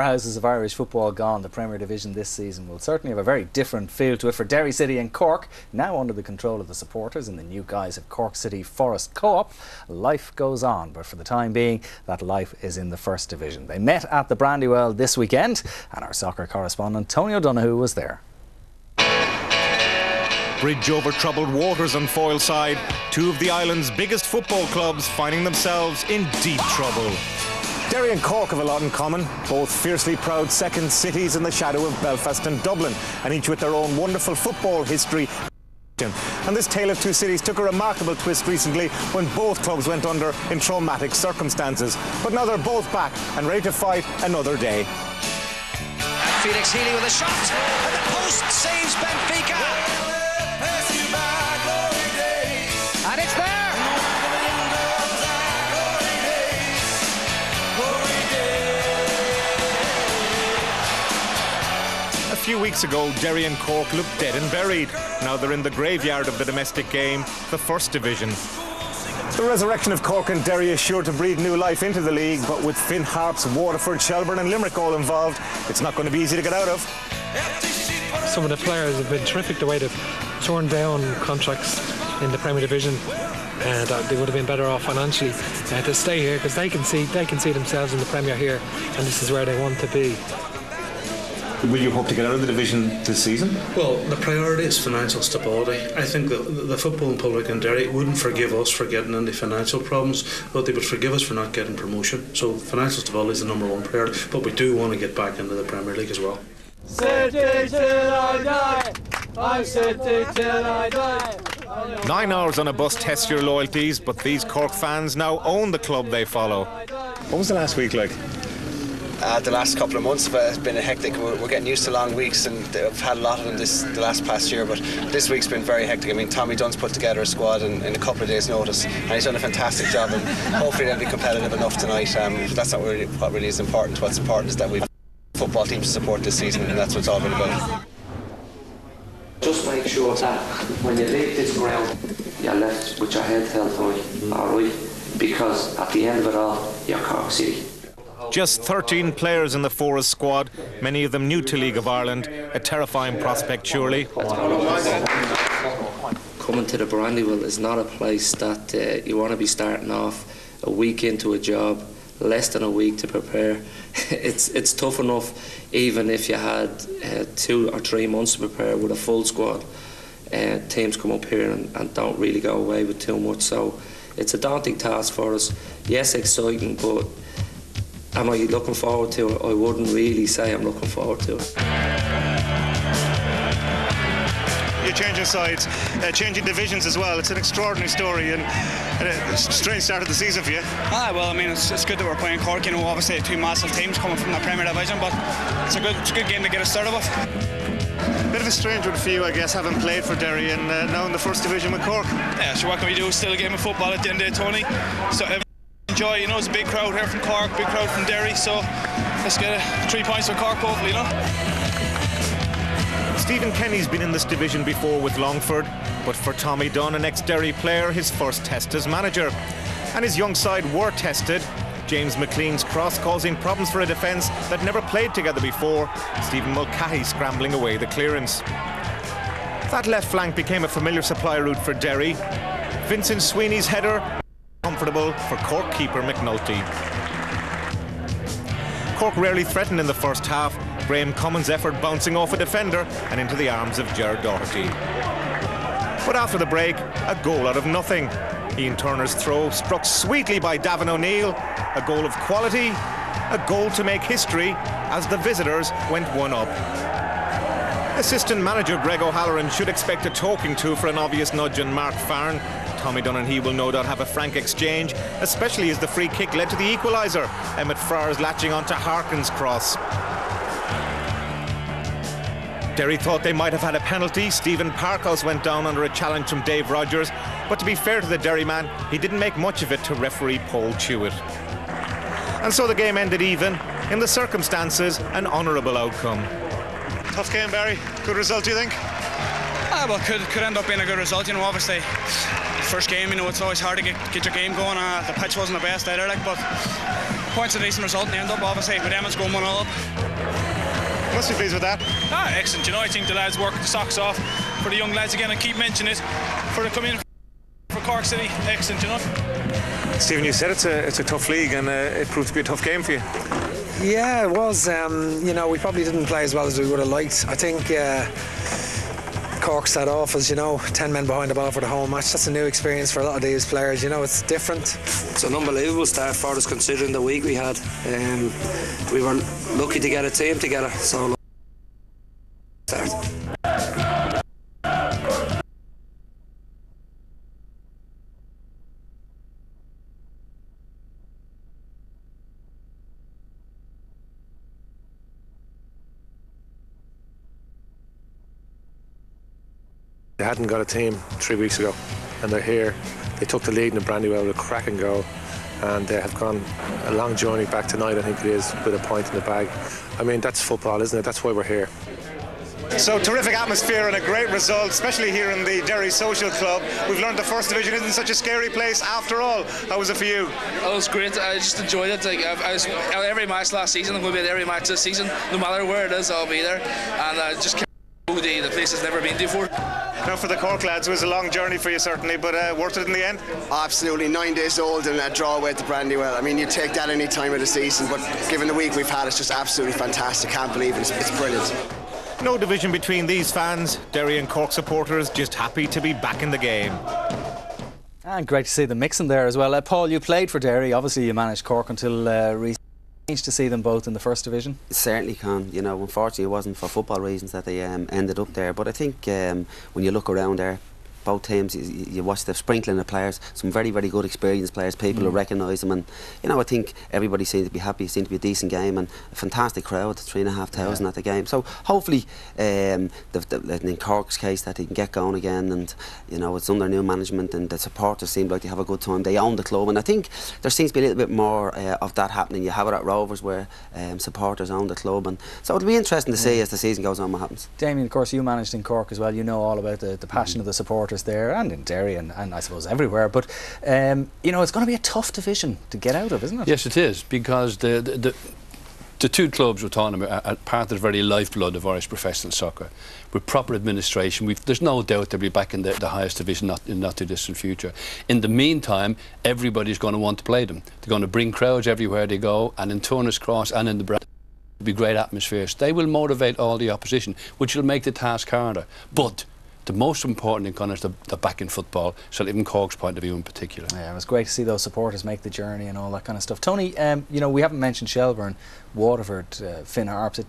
powerhouses of Irish football gone, the Premier Division this season will certainly have a very different feel to it for Derry City and Cork, now under the control of the supporters in the new guise of Cork City Forest Co-op. Life goes on, but for the time being, that life is in the First Division. They met at the Brandywell this weekend, and our soccer correspondent Tony O'Donoghue was there. Bridge over troubled waters on Foyle side, two of the island's biggest football clubs finding themselves in deep trouble. Derry and Cork have a lot in common, both fiercely proud second cities in the shadow of Belfast and Dublin, and each with their own wonderful football history. And this tale of two cities took a remarkable twist recently when both clubs went under in traumatic circumstances. But now they're both back and ready to fight another day. Felix Healy with a shot, and the post saves Benfica. And it's there! A few weeks ago, Derry and Cork looked dead and buried. Now they're in the graveyard of the domestic game, the First Division. The resurrection of Cork and Derry is sure to breathe new life into the league, but with Finn Harps, Waterford, Shelbourne and Limerick all involved, it's not going to be easy to get out of. Some of the players have been terrific the way they've torn down contracts in the Premier Division, and they would have been better off financially to stay here, because they can see themselves in the Premier here, and this is where they want to be. Will you hope to get out of the division this season? Well, the priority is financial stability. I think the footballing public in Derry wouldn't forgive us for getting into financial problems, but they would forgive us for not getting promotion. So financial stability is the number one priority, but we do want to get back into the Premier League as well. City till I die, I'm City till I die. 9 hours on a bus tests your loyalties, but these Cork fans now own the club they follow. What was the last week like? The last couple of months have been hectic. We're getting used to long weeks, and I've had a lot of them the past year, but this week's been very hectic. I mean, Tommy Dunn's put together a squad in a couple of days' notice, and he's done a fantastic job, and hopefully they'll be competitive enough tonight. That's not really what really is important. What's important is that we've a football team to support this season, and that's what it's all been about. Just make sure that when you leave this ground, you're left with your head held high, alright? Because at the end of it all, you're Cork City. Just 13 players in the Forest squad, many of them new to League of Ireland. A terrifying prospect, surely. Coming to the Brandywell is not a place that you want to be starting off a week into a job, less than a week to prepare. It's tough enough even if you had 2 or 3 months to prepare with a full squad. Teams come up here and don't really go away with too much, so it's a daunting task for us. Yes, exciting, but am I looking forward to it? I wouldn't really say I'm looking forward to it. You're changing sides, changing divisions as well. It's an extraordinary story and a strange start of the season for you. Well, I mean, it's good that we're playing Cork. You know, obviously 2 massive teams coming from the Premier Division, but it's a good game to get us started with. Bit of a strange one for you, I guess, having played for Derry and now in the First Division with Cork. Yeah, so what can we do? Still a game of football at the end of the day, Tony. So enjoy, you know, it's a big crowd here from Cork, big crowd from Derry, so let's get 3 points for Cork, hopefully, you know. Stephen Kenny's been in this division before with Longford, but for Tommy Dunn, an ex-Derry player, his first test as manager. And his young side were tested. James McLean's cross causing problems for a defence that never played together before. Stephen Mulcahy scrambling away the clearance. That left flank became a familiar supply route for Derry. Vincent Sweeney's header, comfortable for Cork keeper McNulty. Cork rarely threatened in the first half. Graham Cummins' effort bouncing off a defender and into the arms of Gerard Doherty. But after the break, a goal out of nothing. Ian Turner's throw struck sweetly by Davin O'Neill. A goal of quality, a goal to make history as the visitors went 1 up. Assistant manager Greg O'Halloran should expect a talking to for an obvious nudge on Mark Farren. Tommy Dunn and he will no doubt have a frank exchange, especially as the free kick led to the equaliser. Emmett Fryers latching onto Harkin's cross. Derry thought they might have had a penalty. Stephen Parkhouse went down under a challenge from Dave Rogers, but to be fair to the Derry man, he didn't make much of it to referee Paul Tuitt. And so the game ended even. In the circumstances, an honourable outcome. Tough game, Barry. Good result, do you think? Well, could end up being a good result, you know, obviously. First game, you know, it's always hard to get your game going. The pitch wasn't the best either, like, but points a decent result in the end up, obviously. With them, it's going 1-0 up. Must be pleased with that. Excellent. You know, I think the lads worked the socks off for the young lads again. I keep mentioning it for the coming in for Cork City. Excellent, you know. Stephen, you said it's a tough league, and it proved to be a tough game for you. Yeah, it was. You know, we probably didn't play as well as we would have liked. I think Cork set off as, you know, 10 men behind the ball for the whole match. That's a new experience for a lot of these players. You know, it's different. It's an unbelievable start for us considering the week we had. We were lucky to get a team together. So start. They hadn't got a team 3 weeks ago, and they're here. They took the lead in the Brandywell with a cracking goal, and they have gone a long journey back tonight, I think it is, with a point in the bag. I mean, that's football, isn't it? That's why we're here. So terrific atmosphere and a great result, especially here in the Derry Social Club. We've learned the First Division isn't such a scary place after all. How was it for you? Oh, it was great. I just enjoyed it. Like I was at every match last season. I'm going to be at every match this season. No matter where it is, I'll be there. And I just can't go the place has never been to before. Now for the Cork lads, it was a long journey for you certainly, but worth it in the end? Absolutely, 9 days old and a draw away at the Brandywell. I mean, you take that any time of the season, but given the week we've had, it's just absolutely fantastic. Can't believe it. It's brilliant. No division between these fans. Derry and Cork supporters just happy to be back in the game. And great to see them mixing there as well. Paul, you played for Derry. Obviously you managed Cork until recently. To see them both in the First Division? It certainly can. You know, unfortunately it wasn't for football reasons that they ended up there, but I think when you look around there, both teams, you watch the sprinkling of players, some very, very good experienced players, people who recognise them, and you know, I think everybody seemed to be happy. It seemed to be a decent game and a fantastic crowd, 3,500 at the game. So hopefully in Cork's case that they can get going again, and you know, it's under new management and the supporters seem like they have a good time. They own the club, and I think there seems to be a little bit more of that happening. You have it at Rovers where supporters own the club, and so it'll be interesting to see as the season goes on what happens. Damien, of course you managed in Cork as well. You know all about the passion of the supporters there and in Derry and I suppose everywhere, but you know, it's going to be a tough division to get out of, isn't it? Yes, it is, because the two clubs we're talking about are part of the very lifeblood of Irish professional soccer. With proper administration, there's no doubt they'll be back in the highest division in not too distant future. In the meantime, everybody's going to want to play them. They're going to bring crowds everywhere they go, and in Turner's Cross and in the Brand will be great atmospheres. They will motivate all the opposition, which will make the task harder. But the most important thing is the back in football, so even Cork's point of view in particular. Yeah, it was great to see those supporters make the journey and all that kind of stuff. Tony, you know, we haven't mentioned Shelbourne, Waterford, Finn Harps.